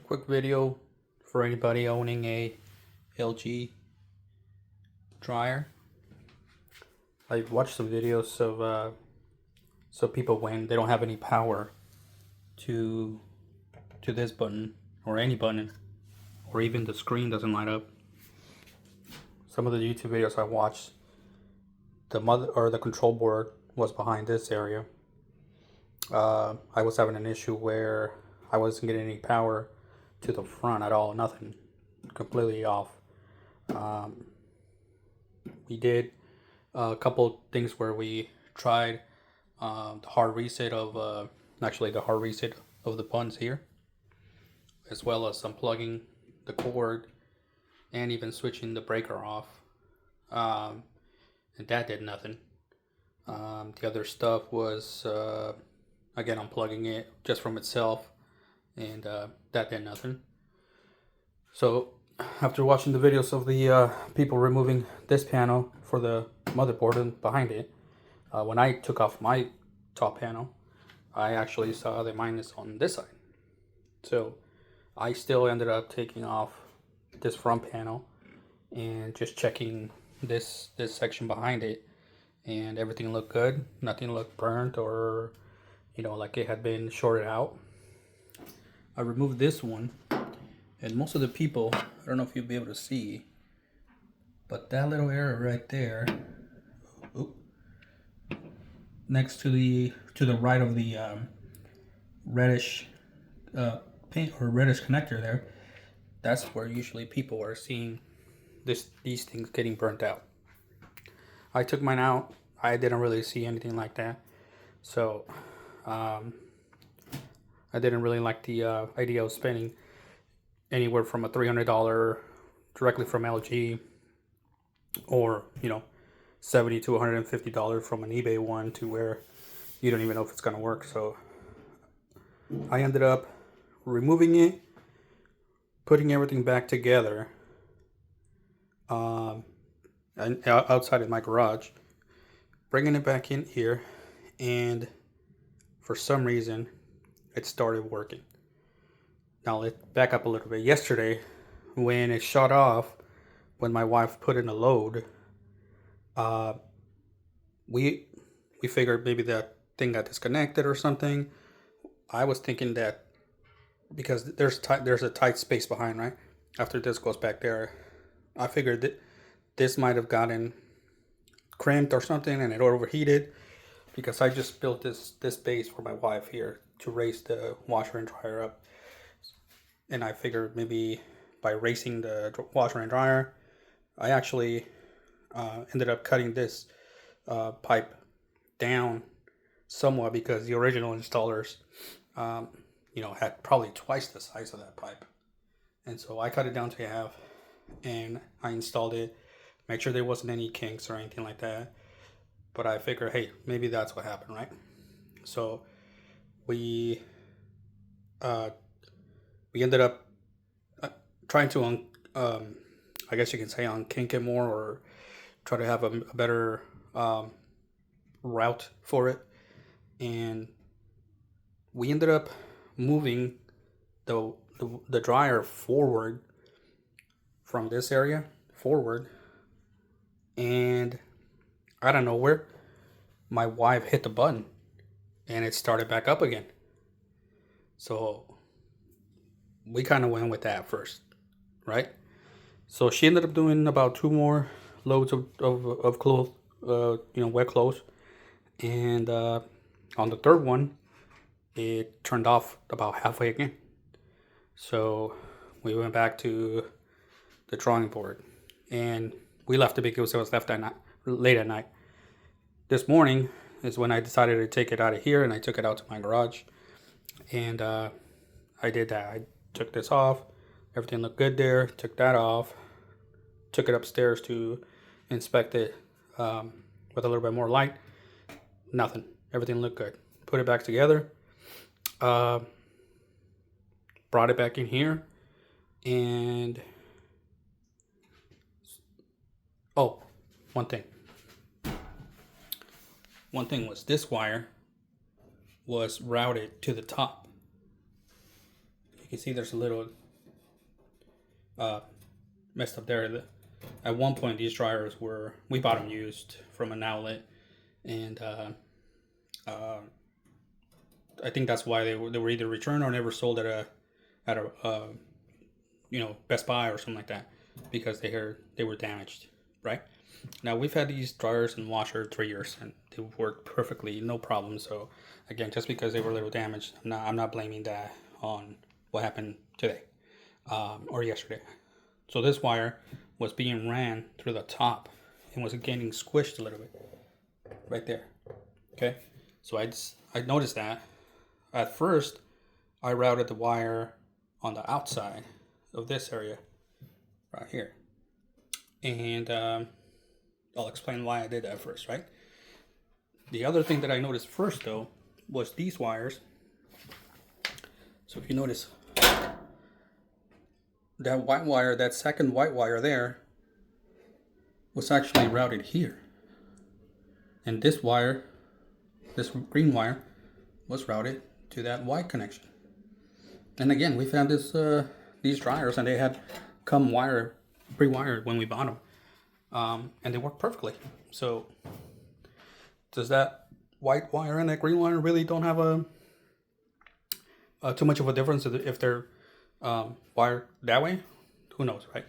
Quick video for anybody owning a LG dryer. I've watched some videos of so people when they don't have any power to this button or any button, or even the screen doesn't light up. Some of the YouTube videos I watched, the control board was behind this area. I was having an issue where I wasn't getting any power to the front at all, nothing, completely off. We did a couple things where we tried the hard reset of the buttons here, as well as unplugging the cord and even switching the breaker off, and that did nothing. The other stuff was again unplugging it just from itself, and that did nothing. So after watching the videos of the people removing this panel for the motherboard and behind it, when I took off my top panel, I actually saw the minus on this side. So I still ended up taking off this front panel and just checking this section behind it, and everything looked good. Nothing looked burnt or like it had been shorted out. I removed this one, and most of the people, I don't know if you'll be able to see, but that little area right there, next to the right of the reddish paint or reddish connector there, that's where usually people are seeing these things getting burnt out. I took mine out. I didn't really see anything like that, so I didn't really like the idea of spending anywhere from a $300 directly from LG, or $70 to $150 from an eBay one, to where you don't even know if it's gonna work. So I ended up removing it, putting everything back together, and outside of my garage, bringing it back in here, and for some reason it started working. Now let's back up a little bit. Yesterday, when it shut off, when my wife put in a load, we figured maybe that thing got disconnected or something. I was thinking that because there's a tight space behind, right? After this goes back there, I figured that this might have gotten crimped or something and it overheated, because I just built this base for my wife here to raise the washer and dryer up. And I figured maybe by raising the washer and dryer, I actually ended up cutting this pipe down somewhat, because the original installers, had probably twice the size of that pipe. And so I cut it down to half and I installed it, make sure there wasn't any kinks or anything like that. But I figured, hey, maybe that's what happened, right? So we ended up trying to, I guess you can say, unkink it more, or try to have a better route for it. And we ended up moving the dryer forward from this area forward, and out of nowhere, my wife hit the button and it started back up again. So we kind of went with that first, right? So she ended up doing about 2 more loads of clothes, wet clothes. And on the third one, it turned off about halfway again. So we went back to the drawing board, and we left it because it was left late at night. This morning is when I decided to take it out of here, and I took it out to my garage. And I did that. I took this off. Everything looked good there. Took that off. Took it upstairs to inspect it with a little bit more light. Nothing. Everything looked good. Put it back together. Brought it back in here. And one thing. One thing was this wire was routed to the top. You see there's a little messed up there. At one point, these dryers we bought them used from an outlet, and I think that's why they were either returned or never sold at a Best Buy or something like that, because they were damaged, right? Now we've had these dryers and washer 3 years and they work perfectly, no problem. So again, just because they were a little damaged, I'm not blaming that on what happened today or yesterday. So this wire was being ran through the top and was getting squished a little bit right there. Okay, so I noticed that. At first, I routed the wire on the outside of this area right here, and I'll explain why I did that first, right? The other thing that I noticed first, though, was these wires. So if you notice, that white wire, that second white wire there, was actually routed here. And this wire, this green wire, was routed to that white connection. And again, we found these dryers, and they had come pre-wired when we bought them. And they work perfectly. So does that white wire and that green wire really don't have too much of a difference if they're wired that way? Who knows, right?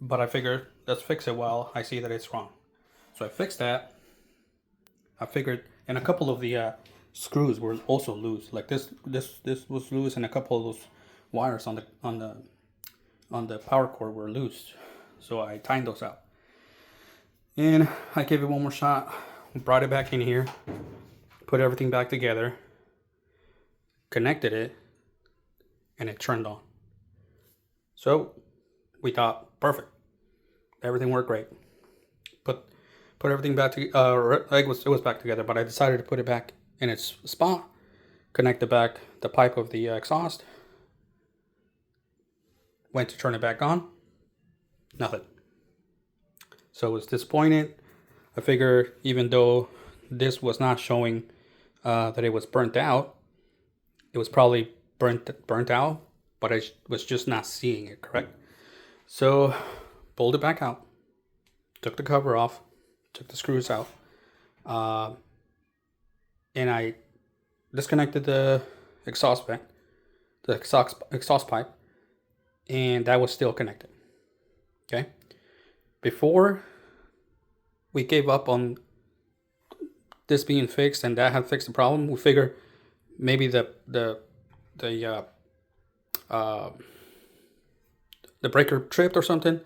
But I figured let's fix it while I see that it's wrong. So I fixed that. I figured, and a couple of the screws were also loose. Like this was loose, and a couple of those wires on the power cord were loose. So I tightened those out. And I gave it one more shot, brought it back in here, put everything back together, connected it, and it turned on. So we thought, perfect. Everything worked great. Put everything back together. It was back together, but I decided to put it back in its spot, connected back the pipe of the exhaust, went to turn it back on, nothing. So I was disappointed. I figured even though this was not showing that it was burnt out, it was probably burnt out, but I was just not seeing it, correct? So pulled it back out, took the cover off, took the screws out, and I disconnected the exhaust vent, the exhaust pipe, and that was still connected. Okay. Before we gave up on this being fixed and that had fixed the problem, we figured maybe the breaker tripped or something.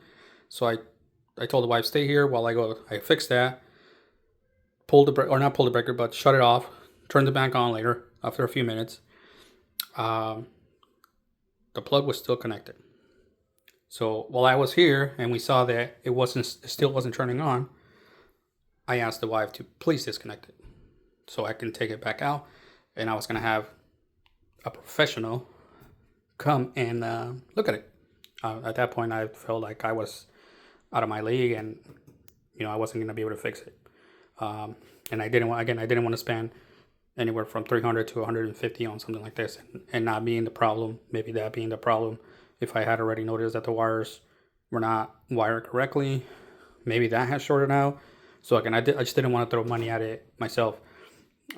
So I told the wife, stay here while I fix that. Not pull the breaker, but shut it off. Turned it back on later after a few minutes. The plug was still connected. So while I was here and we saw that it still wasn't turning on, I asked the wife to please disconnect it so I can take it back out, and I was gonna have a professional come and look at it. At that point, I felt like I was out of my league, and I wasn't gonna be able to fix it. And I didn't want to spend anywhere from $300 to $150 on something like this, and not being the problem. Maybe that being the problem. If I had already noticed that the wires were not wired correctly, maybe that has shorted out. So again, I just didn't want to throw money at it myself,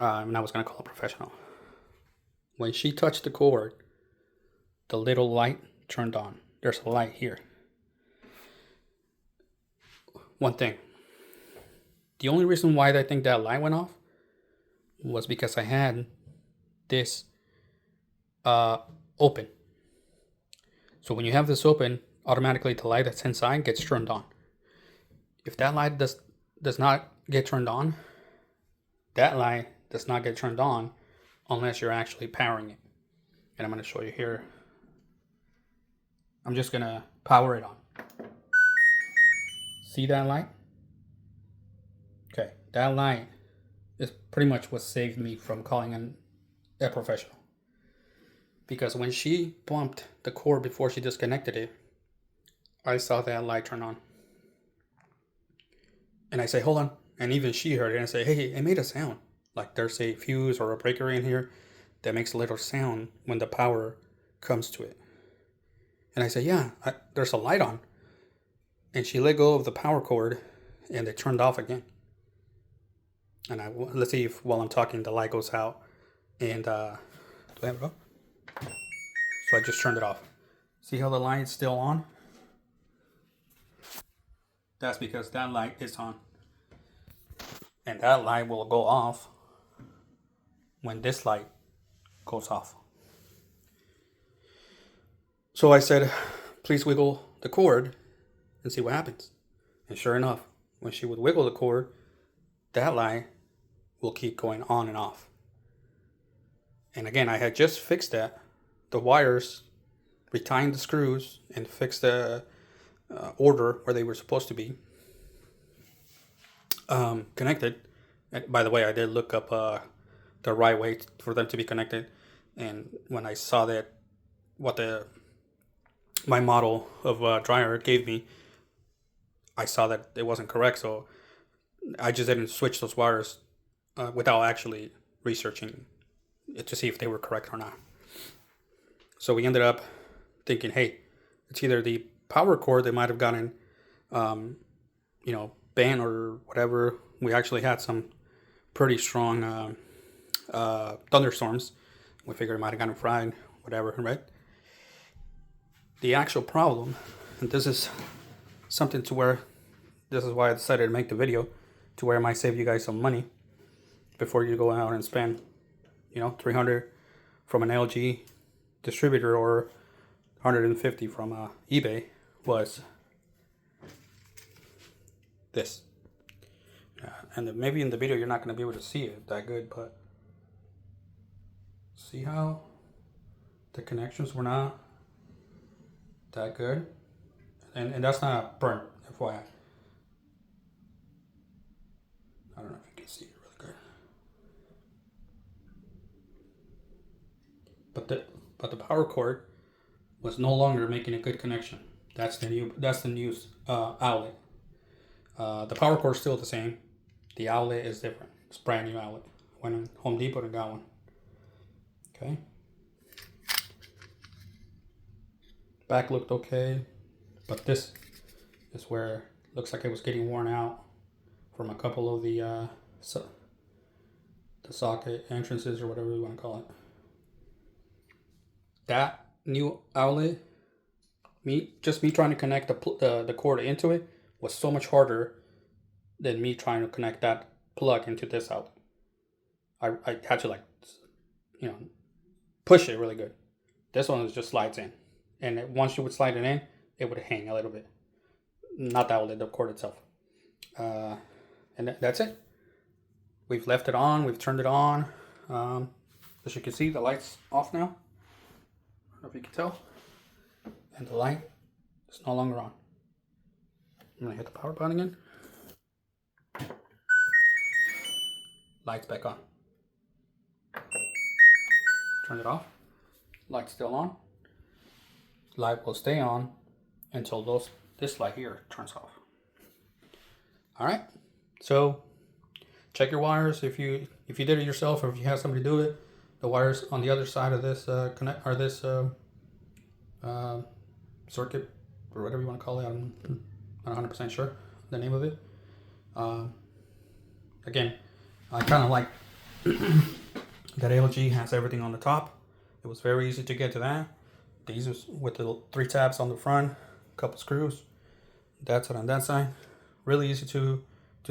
and I was gonna call a professional. When she touched the cord, the little light turned on. There's a light here. One thing. The only reason why I think that light went off was because I had this open. So when you have this open, automatically the light that's inside gets turned on. If that light does not get turned on, that light does not get turned on unless you're actually powering it. And I'm going to show you here. I'm just going to power it on. See that light? Okay, that light is pretty much what saved me from calling a professional. Because when she bumped the cord before she disconnected it, I saw that light turn on. And I say, hold on. And even she heard it and I say, hey, it made a sound. Like there's a fuse or a breaker in here that makes a little sound when the power comes to it. And I said, yeah, there's a light on. And she let go of the power cord and it turned off again. And let's see if while I'm talking, the light goes out. And do I have it up? So I just turned it off. See how the light's still on? That's because that light is on. And that light will go off when this light goes off. So I said, please wiggle the cord and see what happens. And sure enough, when she would wiggle the cord, that light will keep going on and off. And again, I had just fixed that. The wires, retightened the screws, and fixed the order where they were supposed to be connected. And by the way, I did look up the right way for them to be connected. And when I saw that, what my model of dryer gave me, I saw that it wasn't correct. So I just didn't switch those wires without actually researching it to see if they were correct or not. So we ended up thinking, hey, it's either the power cord that might have gotten, bent or whatever. We actually had some pretty strong thunderstorms. We figured it might have gotten fried, whatever, right? The actual problem, and this is something to where, this is why I decided to make the video, to where it might save you guys some money before you go out and spend, $300 from an LG distributor or $150 from eBay, was this. And maybe in the video you're not going to be able to see it that good, but see how the connections were not that good? And that's not burnt, FYI. I don't know if you can see it really good. But the power cord was no longer making a good connection. That's the new outlet. The power cord is still the same. The outlet is different. It's a brand new outlet. Went in Home Depot and got one. Okay. Back looked okay, but this is where it looks like it was getting worn out from a couple of the socket entrances or whatever you want to call it. That new outlet, me trying to connect the cord into it was so much harder than me trying to connect that plug into this outlet. I had to push it really good. This one just slides in, and once you would slide it in, it would hang a little bit. Not the outlet, the cord itself. And that's it. We've left it on. We've turned it on. As you can see, the light's off now. I don't know if you can tell. And the light is no longer on. I'm going to hit the power button again. Light's back on. Turn it off. Light's still on. Light will stay on until this light here turns off. All right. So check your wires if you did it yourself, or if you have somebody do it. The wires on the other side of this circuit, or whatever you want to call it. I'm not 100% sure the name of it. Again, I kind of like that LG has everything on the top. It was very easy to get to that. These was with the 3 tabs on the front, a couple screws. That's it on that side. Really easy to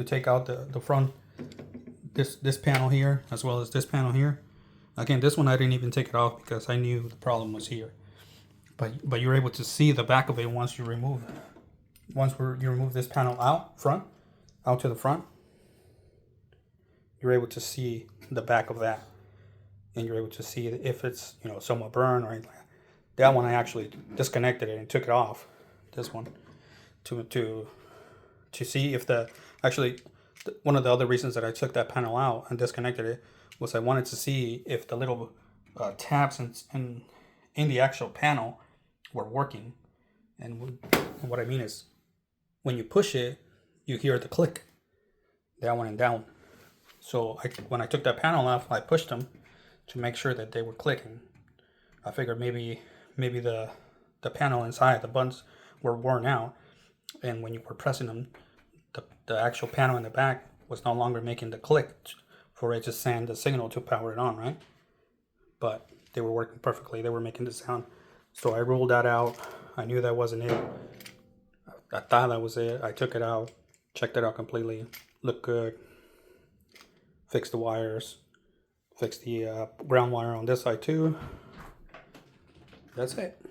take out the front, this panel here, as well as this panel here. Again, this one I didn't even take it off because I knew the problem was here. But you're able to see the back of it once you remove this panel out to the front. You're able to see the back of that, and you're able to see if it's somewhat burned or anything like that. That one I actually disconnected it and took it off. This one to see if one of the other reasons that I took that panel out and disconnected it was I wanted to see if the little tabs in the actual panel were working. And what I mean is, when you push it, you hear the click. That one and down. So when I took that panel off, I pushed them to make sure that they were clicking. I figured maybe the the panel inside, the buttons were worn out, and when you were pressing them, the actual panel in the back was no longer making the click for it to send the signal to power it on, right? But they were working perfectly. They were making the sound. So I ruled that out. I knew that wasn't it. I thought that was it. I took it out, checked it out completely. Looked good. Fixed the wires. Fixed the ground wire on this side too. That's it.